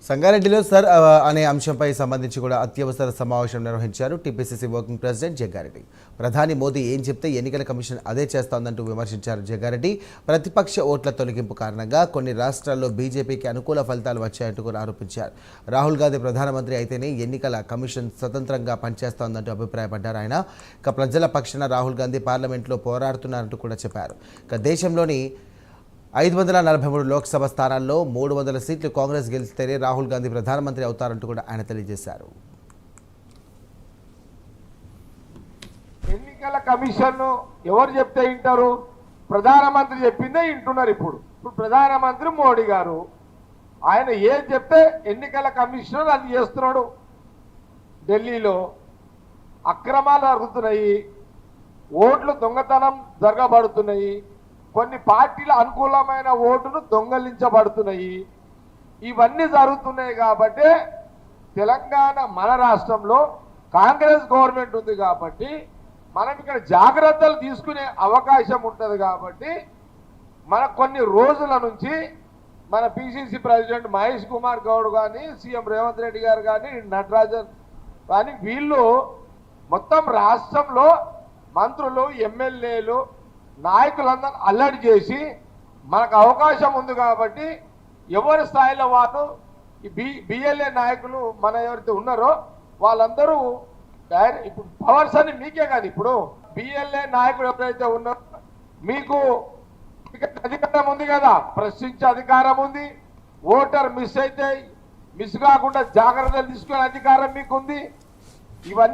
సంగారెడ్డిలో సర్ అనే అంశంపై సంబంధించి కూడా అత్యవసర సమావేశం నిర్వహించారు టీపీసీసీ వర్కింగ్ ప్రెసిడెంట్ జగ్గారెడ్డి. ప్రధాని మోదీ ఏం చెప్తే ఎన్నికల కమిషన్ అదే చేస్తోందంటూ విమర్శించారు జగ్గారెడ్డి. ప్రతిపక్ష ఓట్ల తొలగింపు కారణంగా కొన్ని రాష్ట్రాల్లో బీజేపీకి అనుకూల ఫలితాలు వచ్చాయంటూ కూడా ఆరోపించారు. రాహుల్ గాంధీ ప్రధానమంత్రి అయితేనే ఎన్నికల కమిషన్ స్వతంత్రంగా పనిచేస్తోందంటూ అభిప్రాయపడ్డారు ఆయన. ఇక ప్రజల పక్షాన రాహుల్ గాంధీ పార్లమెంట్లో పోరాడుతున్నారంటూ కూడా చెప్పారు. ఇక దేశంలోని 543 లోక్సభ స్థానాల్లో 300 సీట్లు కాంగ్రెస్ గెలిస్తేనే రాహుల్ గాంధీ ప్రధానమంత్రి అవుతారంటూ కూడా ఆయన తెలియజేశారు. ఎన్నికల కమిషన్ ఎవరు చెప్తే వింటారు? ప్రధానమంత్రి చెప్పిందే వింటున్నారు. ఇప్పుడు ప్రధానమంత్రి మోడీ గారు ఆయన ఏం చెప్తే ఎన్నికల కమిషనర్ అది చేస్తున్నాడు. ఢిల్లీలో అక్రమాలు జరుగుతున్నాయి, ఓట్లు దొంగతనం జరగబడుతున్నాయి, కొన్ని పార్టీల అనుకూలమైన ఓటును దొంగలించబడుతున్నాయి. ఇవన్నీ జరుగుతున్నాయి కాబట్టి తెలంగాణ మన రాష్ట్రంలో కాంగ్రెస్ గవర్నమెంట్ ఉంది కాబట్టి మనం ఇక్కడ జాగ్రత్తలు తీసుకునే అవకాశం ఉంటుంది. కాబట్టి మన కొన్ని రోజుల నుంచి మన పిసిసి ప్రెసిడెంట్ మహేష్ కుమార్ గౌడ్ కానీ, సీఎం రేవంత్ రెడ్డి గారు కానీ, నటరాజన్ కానీ వీళ్ళు మొత్తం రాష్ట్రంలో మంత్రులు, ఎమ్మెల్యేలు, నాయకులందరూ అల్లరి చేసి మనకు అవకాశం ఉంది కాబట్టి ఎవరి స్థాయిలో వాళ్ళు బిఎల్ఏ నాయకులు మన ఎవరైతే ఉన్నారో వాళ్ళందరూ ఇప్పుడు పవర్స్ అని మీకే కాదు, ఇప్పుడు బిఎల్ఏ నాయకులు ఎవరైతే ఉన్నారో మీకు అధికారం ఉంది కదా, ప్రశ్నించే అధికారం ఉంది. ఓటర్ మిస్ అయితే మిస్ కాకుండా జాగ్రత్తలు తీసుకునే అధికారం మీకు ఉంది. ఇవన్నీ